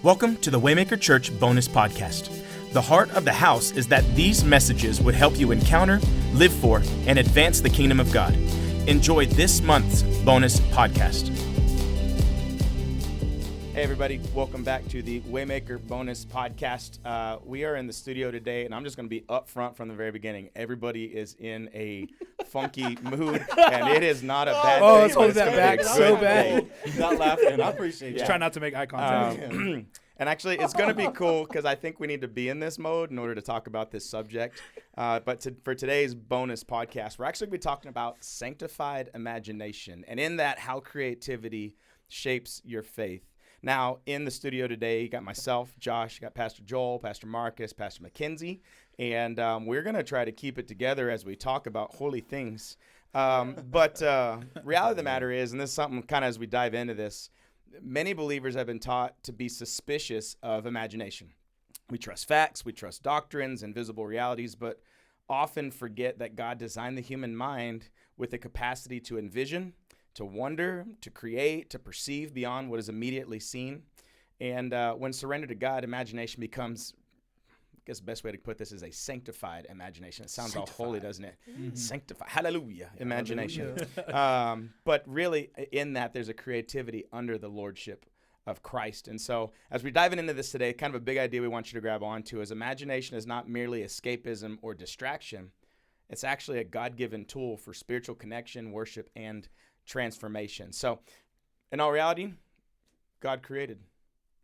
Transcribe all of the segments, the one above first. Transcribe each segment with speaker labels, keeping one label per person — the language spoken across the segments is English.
Speaker 1: Welcome to the Waymaker Church Bonus Podcast. The heart of the house is that these messages would help you encounter, live for, and advance the kingdom of God. Enjoy this month's bonus podcast. Hey everybody, welcome back to the Waymaker Bonus Podcast. We are in the studio today, and I'm just going to be upfront from the very beginning. Everybody is in a funky mood, and it is not a bad thing.
Speaker 2: Oh, let's hold that back so bad.
Speaker 3: Not laughing. I appreciate it.
Speaker 2: Try not to make eye contact.
Speaker 1: And actually, it's going to be cool because I think we need to be in this mode in order to talk about this subject. For today's bonus podcast, we're actually going to be talking about sanctified imagination, and in that, how creativity shapes your faith. Now, in the studio today, you got myself, Josh, you got Pastor Joel, Pastor Marcus, Pastor McKenzie, and we're going to try to keep it together as we talk about holy things. But reality of the matter is, and this is something kind of as we dive into this, many believers have been taught to be suspicious of imagination. We trust facts, we trust doctrines and visible realities, but often forget that God designed the human mind with the capacity to envision, to wonder, to create, to perceive beyond what is immediately seen. And when surrendered to God, imagination becomes, I guess the best way to put this is a sanctified imagination. It sounds all holy, doesn't it? Mm-hmm. Sanctified, hallelujah, imagination. Hallelujah. But really, in that, there's a creativity under the lordship of Christ. And so, as we're diving into this today, kind of a big idea we want you to grab onto is imagination is not merely escapism or distraction. It's actually a God-given tool for spiritual connection, worship, and transformation. So, in all reality, God created.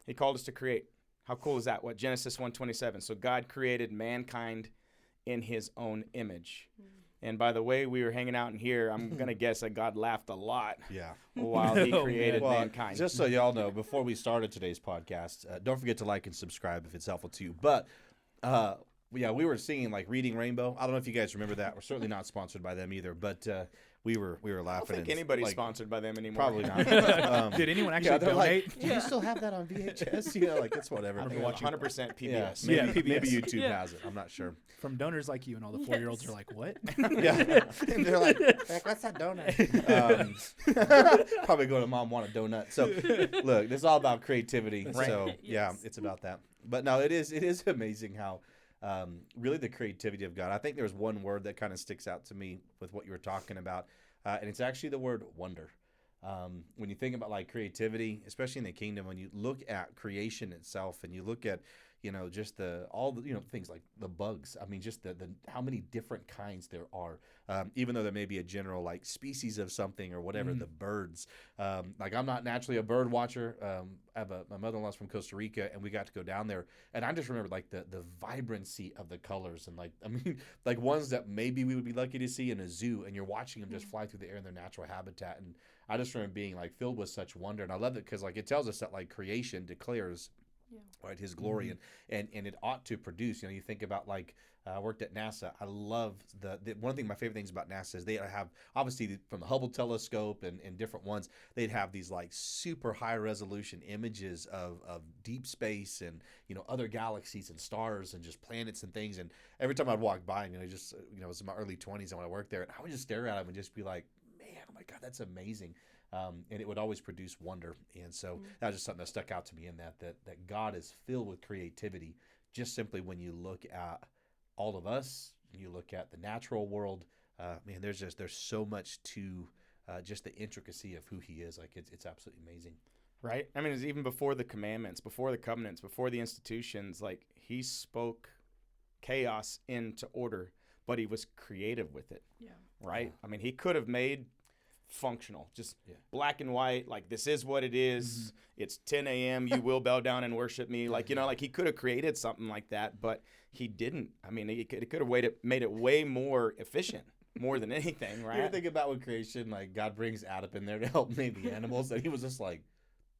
Speaker 1: He called us to create. How cool is that? What Genesis 1:27. So God created mankind in his own image. And by the way we were hanging out in here, I'm going to guess that God laughed a lot while he created mankind.
Speaker 3: Just so y'all know, before we started today's podcast, don't forget to like and subscribe if it's helpful to you. But we were singing like Reading Rainbow. I don't know if you guys remember that. We're certainly not sponsored by them either, but we were laughing.
Speaker 1: I don't think anybody's sponsored by them anymore.
Speaker 3: Probably not.
Speaker 2: Did anyone actually donate?
Speaker 3: Like, do you still have that on VHS? It's whatever.
Speaker 1: I'm watching 100% PBS.
Speaker 3: Yeah, maybe YouTube has it. I'm not sure.
Speaker 2: From donors like you, and all the 4-year-olds are like, what?
Speaker 3: Yeah. And they're like, what's that donut? Probably go to Mom, want a donut. So, look, this is all about creativity. Right. So, it's about that. But no, it is amazing how really the creativity of God. I think there's one word that kind of sticks out to me with what you were talking about, and it's actually the word wonder. When you think about like creativity, especially in the kingdom, when you look at creation itself and you look at just all the things like the bugs. I mean, just the how many different kinds there are. Even though there may be a general like species of something or whatever, the birds. Like I'm not naturally a bird watcher. I have my mother-in-law's from Costa Rica, and we got to go down there, and I just remember like the vibrancy of the colors, and like ones that maybe we would be lucky to see in a zoo, and you're watching them just fly through the air in their natural habitat, and I just remember being like filled with such wonder, and I love it because like it tells us that like creation declares. Right, his glory, and it ought to produce. You think about like I worked at NASA. I love the one thing. My favorite things about NASA is they have obviously from the Hubble telescope and different ones. They'd have these like super high resolution images of deep space and other galaxies and stars and just planets and things. And every time I'd walk by, it was in my early 20s and when I worked there, and I would just stare at them and just be like, man, oh my God, that's amazing. And it would always produce wonder. And so that was just something that stuck out to me in that God is filled with creativity just simply when you look at all of us, you look at the natural world, there's so much to just the intricacy of who he is. Like it's absolutely amazing.
Speaker 1: Right? I mean, it's even before the commandments, before the covenants, before the institutions, like he spoke chaos into order, but he was creative with it. Yeah. Right? Yeah. I mean, he could have made functional, just black and white, like this is what it is. It's 10 a.m. You will bow down and worship me. Like, like he could have created something like that, but he didn't. I mean, it could have made it way more efficient, more than anything, right?
Speaker 3: You ever think about with creation, like God brings Adam in there to help name the animals, and he was just like,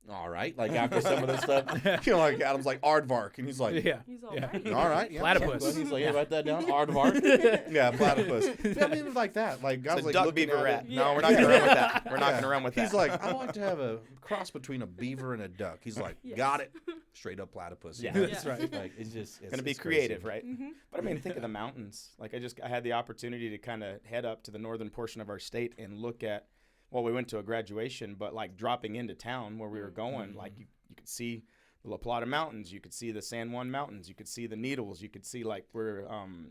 Speaker 3: all right, like after some of this stuff, like Adam's like aardvark, and he's like,
Speaker 4: he's all right.
Speaker 3: All right,
Speaker 2: platypus.
Speaker 3: He's like, write that down, aardvark. Platypus. I mean, it was like that. Like God's like
Speaker 1: duck, beaver, rat. No, we're not gonna run with that. We're not gonna run with that.
Speaker 3: He's like, I want to have a cross between a beaver and a duck. He's like, got it. Straight up platypus.
Speaker 2: Yeah, that's right.
Speaker 3: Like it's
Speaker 1: gonna be creative, right? But I mean, think of the mountains. Like I had the opportunity to kind of head up to the northern portion of our state and look at. Well, we went to a graduation, but like dropping into town where we were going, like you could see La Plata Mountains. You could see the San Juan Mountains. You could see the Needles. You could see like where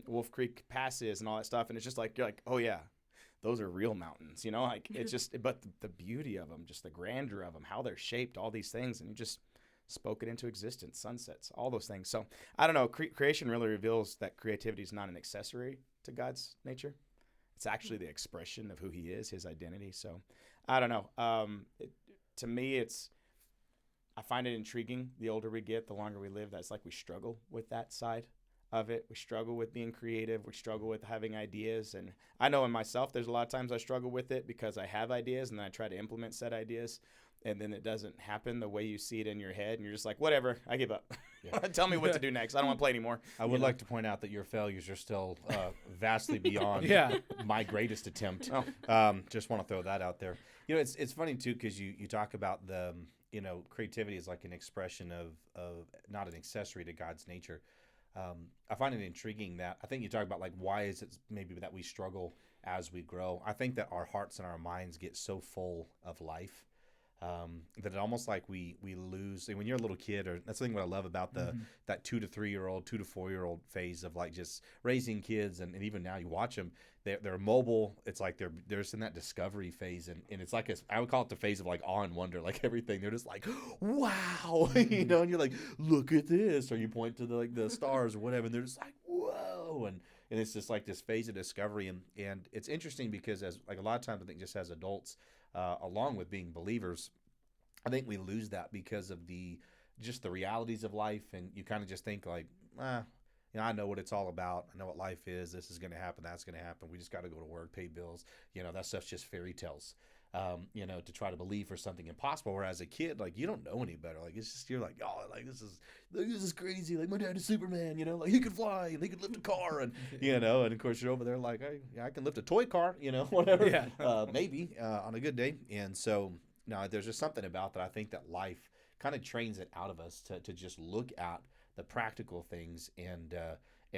Speaker 1: Wolf Creek Pass is and all that stuff. And it's just like, you're like, oh yeah, those are real mountains, you know, like it's just, but the beauty of them, just the grandeur of them, how they're shaped, all these things. And you just spoke it into existence, sunsets, all those things. So I don't know, creation really reveals that creativity is not an accessory to God's nature. It's actually the expression of who he is, his identity. So I don't know. To me, I find it intriguing. The older we get, the longer we live, that's like we struggle with that side of it. We struggle with being creative. We struggle with having ideas. And I know in myself, there's a lot of times I struggle with it because I have ideas and then I try to implement said ideas. And then it doesn't happen the way you see it in your head. And you're just like, whatever, I give up. Yeah. Tell me what to do next. I don't want to play anymore.
Speaker 3: I would like to point out that your failures are still vastly beyond my greatest attempt. Just want to throw that out there. You know, it's funny, too, because you talk about the, you know, creativity is like an expression of not an accessory to God's nature. I find it intriguing that I think you talk about like why is it maybe that we struggle as we grow. I think that our hearts and our minds get so full of life that it almost like we lose. And when you're a little kid, or that's the thing what I love about that 2 to 3 year old, 2 to 4 year old phase of like just raising kids, and even now you watch them, they're mobile. It's like they're just in that discovery phase, and it's like I would call it the phase of like awe and wonder, like everything. They're just like, wow, you know, and you're like, look at this, or you point to the stars or whatever, and they're just like, whoa, and it's just like this phase of discovery, and it's interesting because as like a lot of times I think just as adults, along with being believers, I think we lose that because of the realities of life, and you kind of just think like, you know, I know what it's all about. I know what life is. This is going to happen. That's going to happen. We just got to go to work, pay bills. You know, that stuff's just fairy tales. You know, to try to believe for something impossible. Whereas a kid, like, you don't know any better. Like, it's just, you're like, oh, like this is crazy. Like, my dad is Superman. You know, like he could fly and he could lift a car, and you know, and of course you're over there like, hey, I can lift a toy car. You know, whatever. Yeah. Maybe on a good day. And so now there's just something about that. I think that life kind of trains it out of us to just look at the practical things, and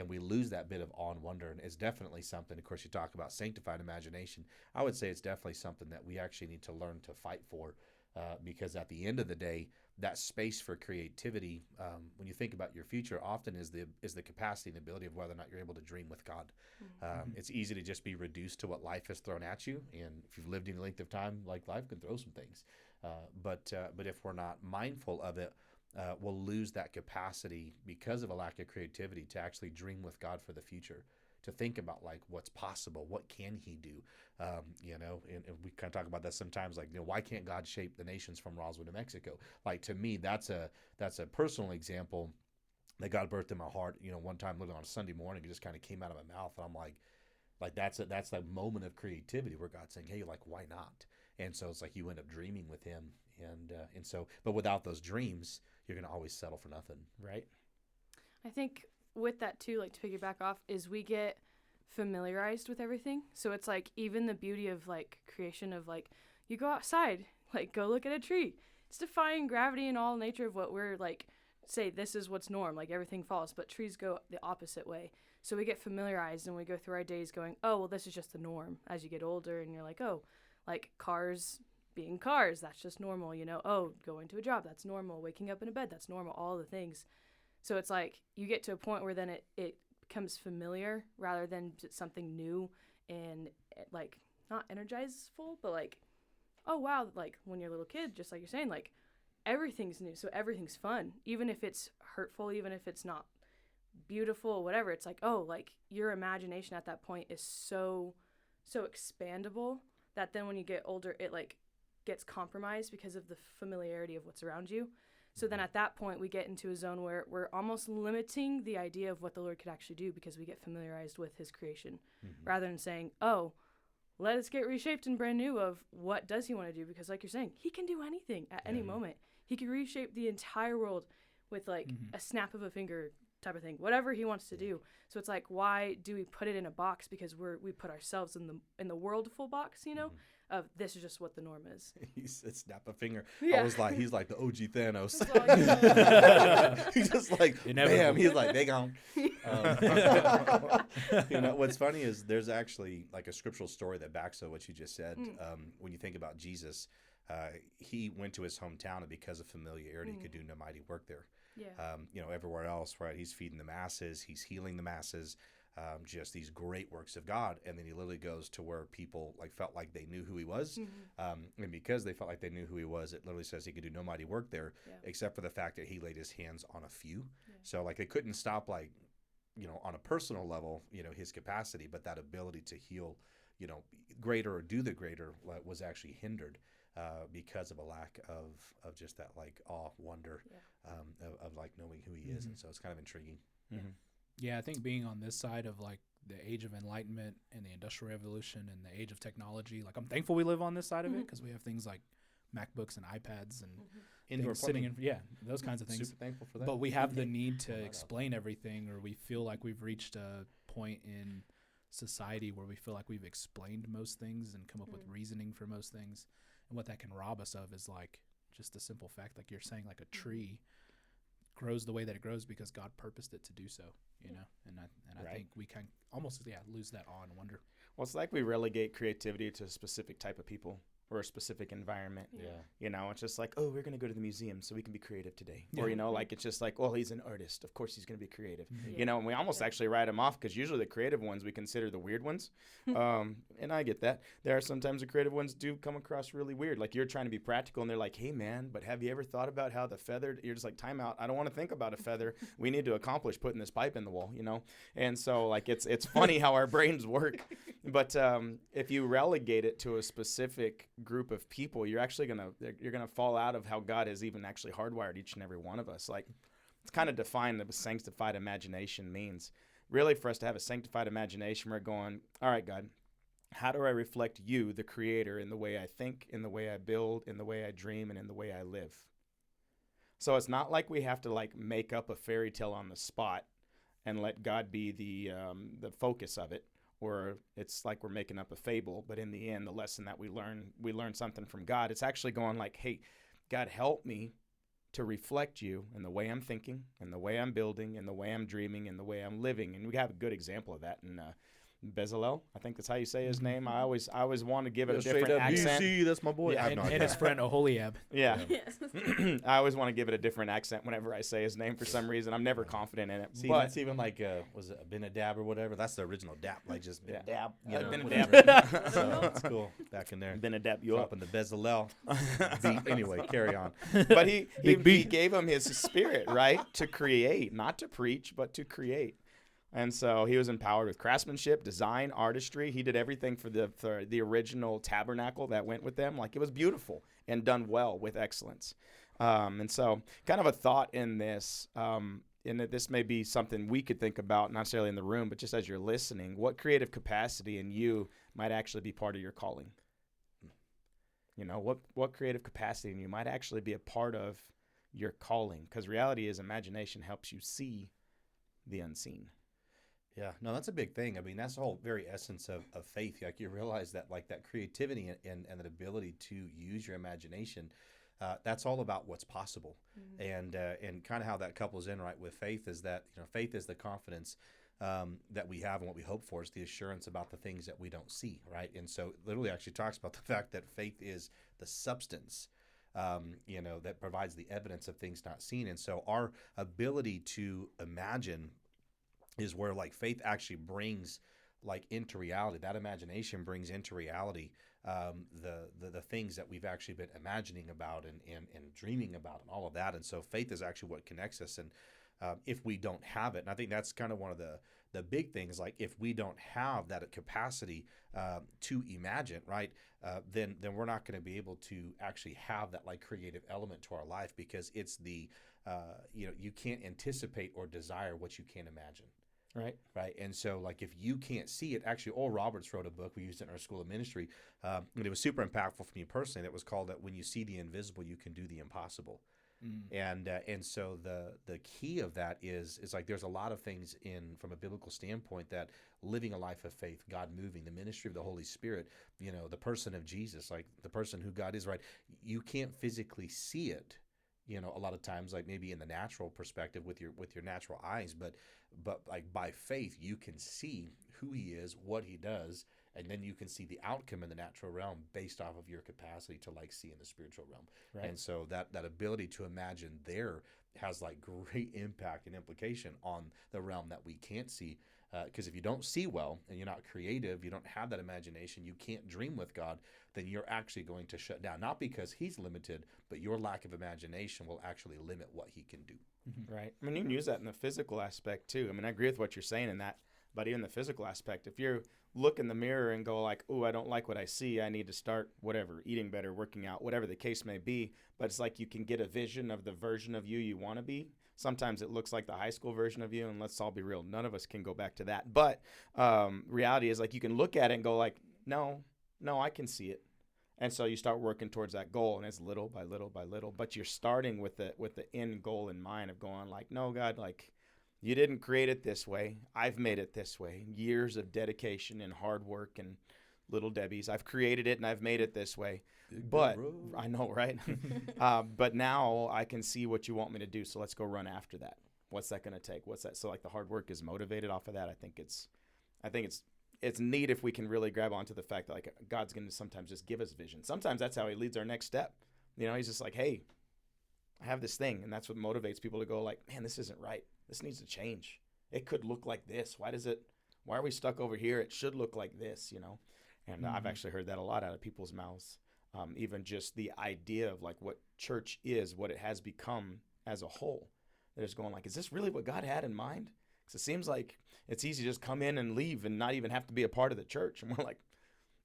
Speaker 3: we lose that bit of awe and wonder. And it's definitely something, of course, you talk about sanctified imagination. I would say it's definitely something that we actually need to learn to fight for, because at the end of the day, that space for creativity, when you think about your future, often is the capacity and ability of whether or not you're able to dream with God. It's easy to just be reduced to what life has thrown at you, and if you've lived any length of time, like life can throw some things. But if we're not mindful of it, we'll lose that capacity because of a lack of creativity to actually dream with God for the future, to think about like what's possible, what can he do, you know, and we kind of talk about that sometimes, like, you know, why can't God shape the nations from Roswell, New Mexico? Like, to me, that's a personal example that God birthed in my heart. You know, one time literally on a Sunday morning, it just kind of came out of my mouth, and I'm like that's that moment of creativity where God's saying, hey, like, why not? And so it's like you end up dreaming with him, and so, but without those dreams, you're going to always settle for nothing.
Speaker 1: Right.
Speaker 4: I think with that too, like to piggyback off, is we get familiarized with everything. So it's like even the beauty of like creation of like, you go outside, like go look at a tree. It's defying gravity and all nature of what we're like, say this is what's norm, like everything falls, but trees go the opposite way. So we get familiarized and we go through our days going, oh, well, this is just the norm as you get older, and you're like, oh, like cars being cars, that's just normal, you know, oh, going to a job, that's normal, waking up in a bed, that's normal, all the things. So it's like you get to a point where then it becomes familiar rather than something new, and like not energizeful, but like, oh wow, like when you're a little kid, just like you're saying, like everything's new, so everything's fun, even if it's hurtful, even if it's not beautiful, whatever. It's like, oh, like your imagination at that point is so expandable that then when you get older, it like gets compromised because of the familiarity of what's around you. So then at that point, we get into a zone where we're almost limiting the idea of what the Lord could actually do because we get familiarized with his creation, rather than saying, oh, let us get reshaped and brand new of what does he want to do? Because like you're saying, he can do anything at any moment. He can reshape the entire world with like a snap of a finger type of thing, whatever he wants to do. So it's like, why do we put it in a box? Because we put ourselves in the worldful box, you know, of this is just what the norm is.
Speaker 3: He said, snap a finger. I was like, he's like the OG Thanos. He's just like, bam, he's like, they gone. You know, what's funny is there's actually like a scriptural story that backs up what you just said. When you think about Jesus, he went to his hometown, and because of familiarity, could do no mighty work there.
Speaker 4: Yeah.
Speaker 3: Everywhere else, right? He's feeding the masses, he's healing the masses, just these great works of God. And then he literally goes to where people like felt like they knew who he was, and because they felt like they knew who he was, it literally says he could do no mighty work there, except for the fact that he laid his hands on a few. So like they couldn't stop, like, on a personal level, his capacity, but that ability to heal, greater or do the greater was actually hindered. Because of a lack of just that like awe, wonder, of like knowing who he is. And so it's kind of intriguing.
Speaker 2: Yeah, I think being on this side of like the age of enlightenment and the industrial revolution and the age of technology, like I'm thankful we live on this side of it because we have things like MacBooks and iPads and
Speaker 3: Indoor
Speaker 2: things sitting
Speaker 3: plumbing.
Speaker 2: those kinds of things.
Speaker 3: Super thankful for that.
Speaker 2: But we have the need to explain everything, or we feel like we've reached a point in society where we feel like we've explained most things and come up with reasoning for most things. And what that can rob us of is like just the simple fact, like you're saying, like a tree grows the way that it grows because God purposed it to do so, And I think we can almost lose that awe and wonder.
Speaker 1: Well, it's like we relegate creativity to a specific type of people or a specific environment. It's just like, oh, we're going to go to the museum so we can be creative today. Or, like it's just like, well, he's an artist. Of course he's going to be creative. And we almost actually write him off because usually the creative ones we consider the weird ones. And I get that. There are sometimes the creative ones do come across really weird. Like you're trying to be practical and they're like, hey, man, but have you ever thought about how the feathered, you're just like, time out. I don't want to think about a feather. We need to accomplish putting this pipe in the wall, And so like it's funny how our brains work. But if you relegate it to a specific group of people, you're actually gonna fall out of how God has even actually hardwired each and every one of us. Like it's kind of defined what sanctified imagination means. Really, for us to have a sanctified imagination, we're going, all right, God, how do I reflect you, the creator, in the way I think, in the way I build, in the way I dream, and in the way I live? So it's not like we have to like make up a fairy tale on the spot and let God be the focus of it. Or it's like we're making up a fable, but in the end, the lesson that we learn something from God. It's actually going like, hey, God, help me to reflect you in the way I'm thinking, in the way I'm building, in the way I'm dreaming, in the way I'm living. And we have a good example of that in Bezalel. I think that's how you say his name. I always want to give it a different accent.
Speaker 3: BC, that's my boy.
Speaker 2: Yeah, and his friend Oholiab.
Speaker 1: Yeah. I always want to give it a different accent whenever I say his name for some reason. I'm never confident in it.
Speaker 3: See,
Speaker 1: but
Speaker 3: that's even like, was it Benadab or whatever? That's the original dap, like just Benadab.
Speaker 1: Benadab.
Speaker 3: So that's cool. Back in there.
Speaker 1: Benadab you up.
Speaker 3: Dropping the Bezalel beat. Anyway, carry on.
Speaker 1: But he gave him his spirit, right? To create, not to preach, but to create. And so he was empowered with craftsmanship, design, artistry. He did everything for the original tabernacle that went with them. Like it was beautiful and done well with excellence. And so kind of a thought in this, in that this may be something we could think about, not necessarily in the room, but just as you're listening, what creative capacity in you might actually be part of your calling? What creative capacity in you might actually be a part of your calling? Because reality is imagination helps you see the unseen.
Speaker 3: Yeah, no, that's a big thing. I mean, that's the whole very essence of faith. Like you realize that like that creativity and that ability to use your imagination, that's all about what's possible. And kind of how that couples in right with faith is that, faith is the confidence that we have and what we hope for. Is the assurance about the things that we don't see, right? And so literally actually talks about the fact that faith is the substance that provides the evidence of things not seen. And so our ability to imagine is where like faith actually brings like into reality. That imagination brings into reality the things that we've actually been imagining about and dreaming about and all of that. And so faith is actually what connects us. And if we don't have it, and I think that's kind of one of the big things, like if we don't have that capacity to imagine, right, then we're not going to be able to actually have that like creative element to our life, because it's the you can't anticipate or desire what you can't imagine. Right. And so like if you can't see it, actually Oral Roberts wrote a book, we used it in our school of ministry, and it was super impactful for me personally. That was called that When You See the Invisible, You Can Do the Impossible. And so the key of that is like there's a lot of things from a biblical standpoint that living a life of faith, God moving, the ministry of the Holy Spirit, the person of Jesus, like the person who God is, right? You can't physically see it, a lot of times, like maybe in the natural perspective with your natural eyes, but like by faith you can see who he is, what he does, and then you can see the outcome in the natural realm based off of your capacity to like see in the spiritual realm. Right. And so that ability to imagine there has like great impact and implication on the realm that we can't see. Because if you don't see well and you're not creative, you don't have that imagination, you can't dream with God, then you're actually going to shut down. Not because he's limited, but your lack of imagination will actually limit what he can do.
Speaker 1: Right. I mean, you can use that in the physical aspect too. I mean, I agree with what you're saying in that, but even the physical aspect, if you look in the mirror and go like, oh, I don't like what I see, I need to start whatever, eating better, working out, whatever the case may be. But it's like you can get a vision of the version of you want to be. Sometimes it looks like the high school version of you, and let's all be real, none of us can go back to that. But reality is like you can look at it and go like, no, I can see it. And so you start working towards that goal, and it's little by little by little. But you're starting with the end goal in mind of going like, no, God, like you didn't create it this way. I've made it this way. Years of dedication and hard work and little Debbie's. I've created it and I've made it this way. But I know, right? But now I can see what you want me to do. So let's go run after that. What's that going to take? What's that? So like the hard work is motivated off of that. I think it's neat if we can really grab onto the fact that like God's going to sometimes just give us vision. Sometimes that's how he leads our next step. You know, he's just like, hey, I have this thing. And that's what motivates people to go like, man, this isn't right. This needs to change. It could look like this. Why are we stuck over here? It should look like this, you know? And I've actually heard that a lot out of people's mouths. Even just the idea of like what church is, what it has become as a whole. They're just going like, is this really what God had in mind? Because it seems like it's easy to just come in and leave and not even have to be a part of the church. And we're like,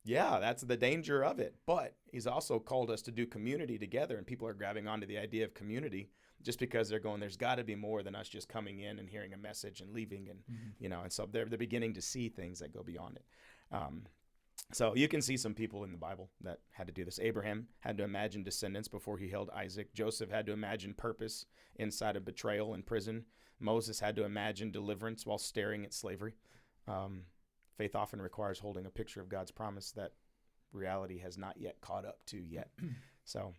Speaker 1: yeah, that's the danger of it. But he's also called us to do community together, and people are grabbing onto the idea of community just because they're going, there's got to be more than us just coming in and hearing a message and leaving. And, you know, and so they're beginning to see things that go beyond it. So you can see some people in the Bible that had to do this. Abraham had to imagine descendants before he held Isaac. Joseph had to imagine purpose inside of betrayal and prison. Moses had to imagine deliverance while staring at slavery. Faith often requires holding a picture of God's promise that reality has not yet caught up to yet. So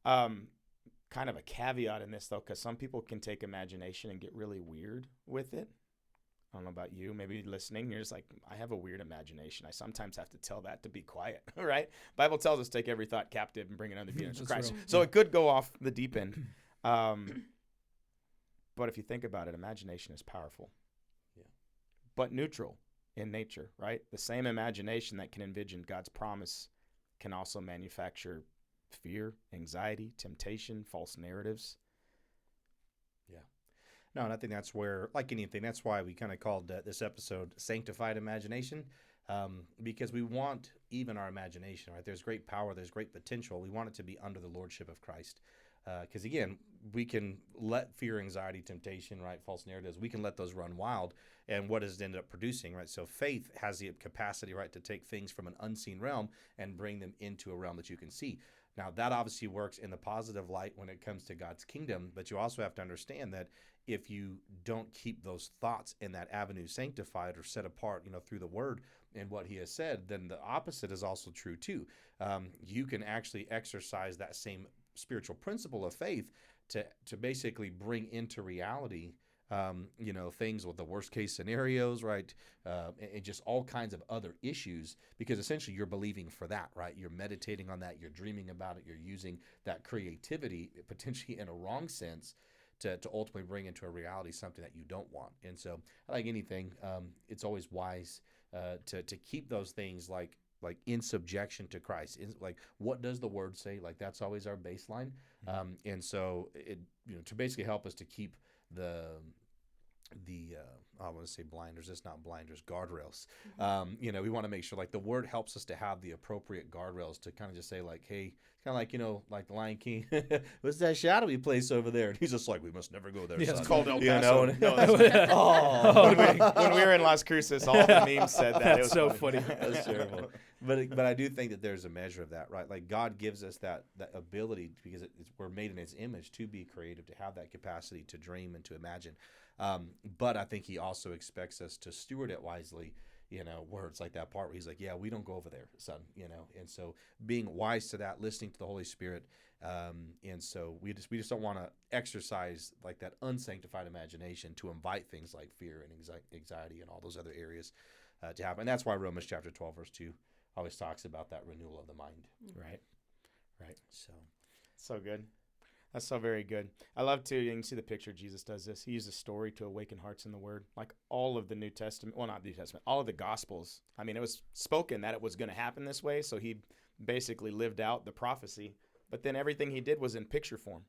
Speaker 1: kind of a caveat in this, though, because some people can take imagination and get really weird with it. I don't know about you, maybe listening, you're just like, I have a weird imagination. I sometimes have to tell that to be quiet, right? Bible tells us take every thought captive and bring it under the obedience of Christ. Real. So it could go off the deep end. But if you think about it, imagination is powerful, but neutral in nature, right? The same imagination that can envision God's promise can also manufacture fear, anxiety, temptation, false narratives.
Speaker 3: No, and I think that's where, like anything, that's why we kind of called this episode Sanctified Imagination, because we want even our imagination, right? There's great power, there's great potential. We want it to be under the lordship of Christ. Because, again, we can let fear, anxiety, temptation, right, false narratives, we can let those run wild, and what does it end up producing, right? So faith has the capacity, right, to take things from an unseen realm and bring them into a realm that you can see. Now, that obviously works in the positive light when it comes to God's kingdom, but you also have to understand that if you don't keep those thoughts in that avenue sanctified or set apart, you know, through the word and what he has said, then the opposite is also true too. You can actually exercise that same spiritual principle of faith to basically bring into reality, you know, things with the worst case scenarios, right? And just all kinds of other issues, because essentially you're believing for that, right? You're meditating on that, you're dreaming about it, you're using that creativity potentially in a wrong sense to ultimately bring into a reality something that you don't want. And so, like anything, it's always wise to keep those things like in subjection to Christ. Like, what does the word say? Like, that's always our baseline. And so it, you know, to basically help us to keep the I want to say blinders. It's not blinders, guardrails. You know, we want to make sure like the word helps us to have the appropriate guardrails to kind of just say like, hey, kind of like, you know, like the Lion King, what's that shadowy place over there? And he's just like, we must never go there.
Speaker 1: Yeah,
Speaker 3: son.
Speaker 1: it's called El
Speaker 3: You
Speaker 1: Paso.
Speaker 3: know?
Speaker 1: When we were in Las Cruces, all the memes said that.
Speaker 2: That's
Speaker 1: It was
Speaker 2: so funny.
Speaker 3: That's terrible. But I do think that there's a measure of that, right? Like God gives us that ability because we're made in his image to be creative, to have that capacity to dream and to imagine. But I think he also expects us to steward it wisely, you know, where it's like that part where he's like, yeah, we don't go over there, son, you know. And so being wise to that, listening to the Holy Spirit. And so we just don't want to exercise like that unsanctified imagination to invite things like fear and anxiety and all those other areas. to happen. And that's why Romans chapter 12, verse 2 always talks about that renewal of the mind.
Speaker 1: Right.
Speaker 3: Right.
Speaker 1: So good. That's so very good. I love to, you can see the picture Jesus does this. He uses story to awaken hearts in the word. Like all of the New Testament, well, not New Testament, all of the Gospels. I mean, it was spoken that it was going to happen this way. So he basically lived out the prophecy. But then everything he did was in picture form.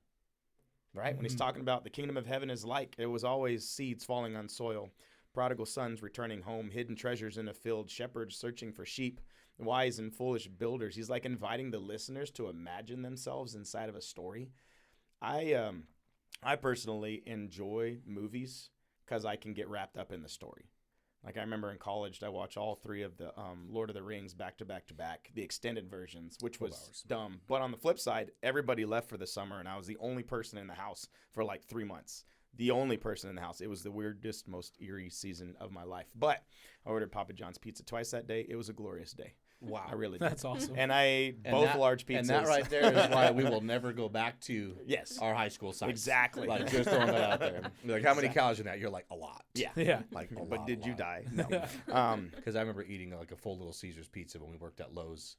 Speaker 1: Right? When he's talking about the kingdom of heaven is like, it was always seeds falling on soil, prodigal sons returning home, hidden treasures in a field, shepherds searching for sheep, wise and foolish builders. He's like inviting the listeners to imagine themselves inside of a story. I personally enjoy movies because I can get wrapped up in the story. Like I remember in college, I watched all 3 of the Lord of the Rings back to back to back, the extended versions, which was dumb. But on the flip side, everybody left for the summer, and I was the only person in the house for like 3 months. The only person in the house. It was the weirdest, most eerie season of my life. But I ordered Papa John's pizza twice that day. It was a glorious day.
Speaker 3: Wow.
Speaker 1: I really did.
Speaker 2: That's awesome.
Speaker 1: And I ate both large pizzas.
Speaker 3: And that right there is why we will never go back to
Speaker 1: Yes.
Speaker 3: our high school sites.
Speaker 1: Exactly.
Speaker 3: Like, just throwing that out there. Like, how many calories in that? You're like, a lot.
Speaker 1: Yeah.
Speaker 2: Yeah.
Speaker 3: Like, a
Speaker 1: But
Speaker 3: lot,
Speaker 1: did
Speaker 3: a
Speaker 1: you
Speaker 3: lot.
Speaker 1: die? No.
Speaker 3: Because I remember eating like a full Little Caesars pizza when we worked at Lowe's.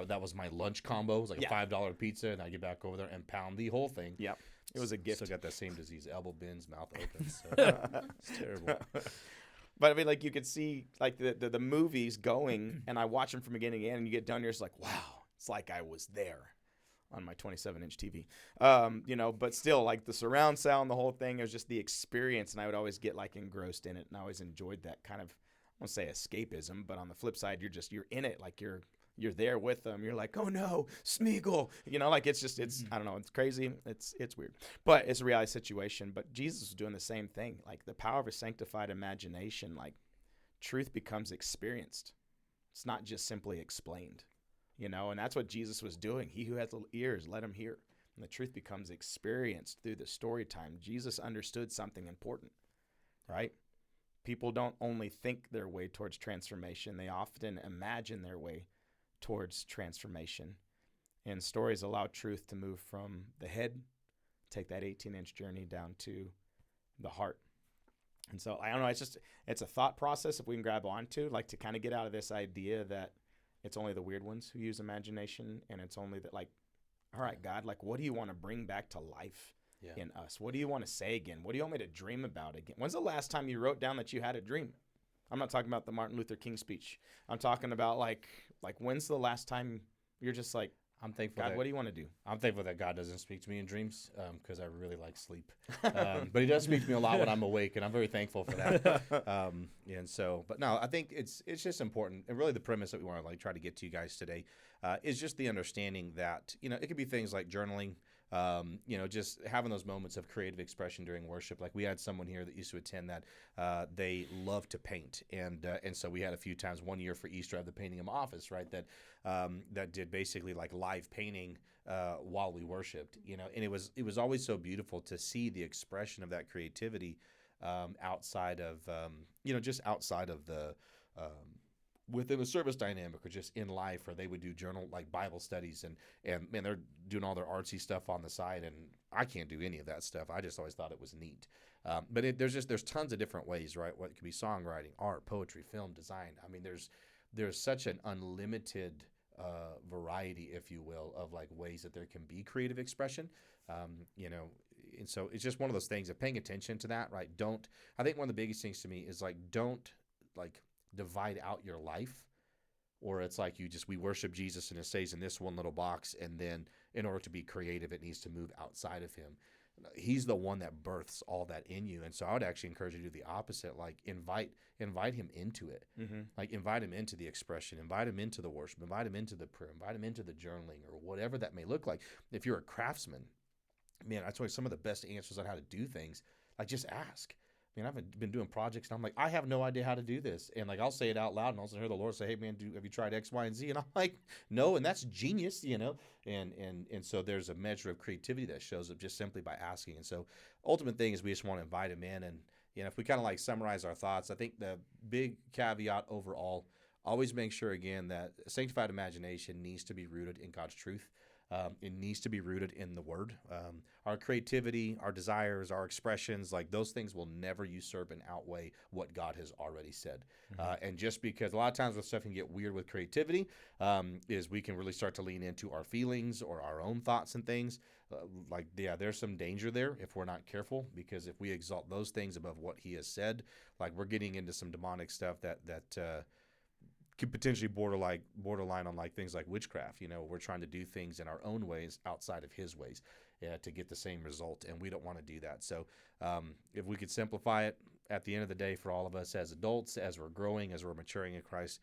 Speaker 3: That was my lunch combo. It was like a $5 pizza, and I get back over there and pound the whole thing.
Speaker 1: Yep. It was a gift.
Speaker 3: Still got that same disease, elbow bends, mouth open. So it's terrible.
Speaker 1: But I mean, like you could see like the movies going, and I watch them from beginning to end, and you get done, you're just like, wow, it's like I was there on my 27-inch TV. But still, like the surround sound, the whole thing, it was just the experience, and I would always get like engrossed in it, and I always enjoyed that kind of, I won't say escapism, but on the flip side, you're in it, like you're there with them. You're like, oh no, Smeagol. Like it's I don't know, it's crazy. It's weird. But it's a reality situation. But Jesus was doing the same thing. Like the power of a sanctified imagination, like truth becomes experienced. It's not just simply explained. And that's what Jesus was doing. He who has ears, let him hear. And the truth becomes experienced through the story time. Jesus understood something important, right? People don't only think their way towards transformation. They often imagine their way towards transformation. And stories allow truth to move from the head, take that 18-inch journey down to the heart. And so, I don't know, it's a thought process if we can grab onto, like to kind of get out of this idea that it's only the weird ones who use imagination, and it's only that, like, all right, God, like, what do you want to bring back to life in us? What do you want to say again? What do you want me to dream about again? When's the last time you wrote down that you had a dream? I'm not talking about the Martin Luther King speech. I'm talking about like when's the last time you're just like,
Speaker 3: I'm thankful.
Speaker 1: God, what do you want to do?
Speaker 3: I'm thankful that God doesn't speak to me in dreams because I really like sleep. But He does speak to me a lot when I'm awake, and I'm very thankful for that. But no, I think it's just important, and really the premise that we want to like try to get to you guys today is just the understanding that it could be things like journaling. Just having those moments of creative expression during worship. Like we had someone here that used to attend that they love to paint, and so we had a few times. One year for Easter, I had the painting in my office, right? That did basically like live painting while we worshiped, and it was always so beautiful to see the expression of that creativity outside of just outside of the within the service dynamic or just in life, or they would do journal like Bible studies and they're doing all their artsy stuff on the side, and I can't do any of that stuff. I just always thought it was neat. But there's tons of different ways, right? What could be songwriting, art, poetry, film, design. I mean, there's such an unlimited variety, if you will, of like ways that there can be creative expression. And so it's just one of those things of paying attention to that, right? I think one of the biggest things to me is like, don't like divide out your life, or it's like we worship Jesus and it stays in this one little box, and then in order to be creative it needs to move outside of him. He's the one that births all that in you. And so I would actually encourage you to do the opposite, like invite him into it. Like invite him into the expression, invite him into the worship, invite him into the prayer, invite him into the journaling, or whatever that may look like. If you're a craftsman, man, I tell you some of the best answers on how to do things, like just ask. I mean, I've been doing projects, and I'm like, I have no idea how to do this. And like, I'll say it out loud, and I'll hear the Lord say, hey man, have you tried X, Y, and Z? And I'm like, no. And that's genius, and so there's a measure of creativity that shows up just simply by asking. And so ultimate thing is we just want to invite him in. And if we kind of like summarize our thoughts, I think the big caveat overall, always make sure again that sanctified imagination needs to be rooted in God's truth. It needs to be rooted in the Word. Our creativity, our desires, our expressions, like those things will never usurp and outweigh what God has already said. And just because a lot of times when stuff can get weird with creativity, is we can really start to lean into our feelings or our own thoughts and things. There's some danger there if we're not careful, because if we exalt those things above what He has said, like we're getting into some demonic stuff that could potentially borderline on like things like witchcraft. We're trying to do things in our own ways outside of His ways to get the same result, and we don't want to do that. So if we could simplify it, at the end of the day, for all of us as adults, as we're growing, as we're maturing in Christ,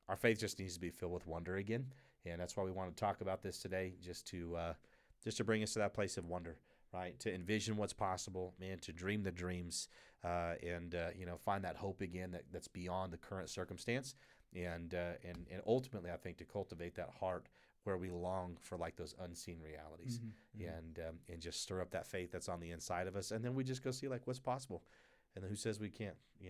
Speaker 3: our faith just needs to be filled with wonder again, and that's why we want to talk about this today, just to bring us to that place of wonder, right? To envision what's possible, man, to dream the dreams, and find that hope again that's beyond the current circumstance. And ultimately, I think to cultivate that heart where we long for like those unseen realities, and just stir up that faith that's on the inside of us, and then we just go see like what's possible, and then who says we can't? If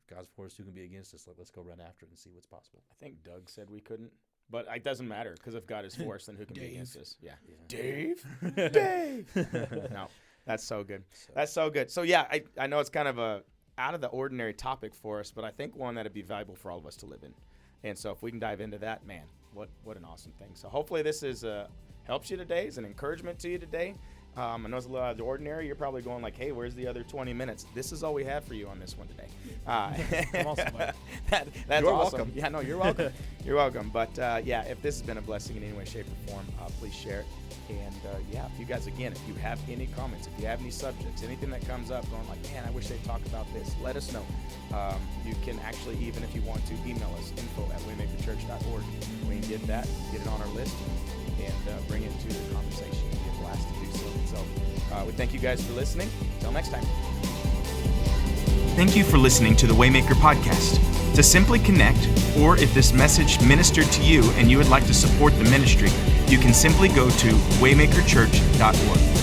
Speaker 3: God's for us, who can be against us? Let's go run after it and see what's possible.
Speaker 1: I think Doug said we couldn't, but it doesn't matter, because if God is for us, then who can be against us? Yeah. Dave. No, that's so good. That's so good. So yeah, I know it's kind of a out of the ordinary topic for us, but I think one that'd be valuable for all of us to live in. And so if we can dive into that, man, what an awesome thing. So hopefully this is helps you today, is an encouragement to you today. I know it's a little out of the ordinary. You're probably going like, hey, where's the other 20 minutes? This is all we have for you on this one today.
Speaker 2: I'm also glad.
Speaker 1: That's
Speaker 3: you're
Speaker 1: awesome.
Speaker 3: Welcome.
Speaker 1: Yeah, no, you're welcome. You're welcome. But if this has been a blessing in any way, shape, or form, please share it. And if you guys, again, if you have any comments, if you have any subjects, anything that comes up going like, man, I wish they'd talk about this, let us know. You can actually, even if you want to, email us, info@waymakerchurch.org. We can get that, get it on our list, and bring it to the conversation. It'd be a blast to do so. So we thank you guys for listening. Until next time.
Speaker 5: Thank you for listening to the Waymaker Podcast. To simply connect, or if this message ministered to you and you would like to support the ministry, you can simply go to waymakerchurch.org.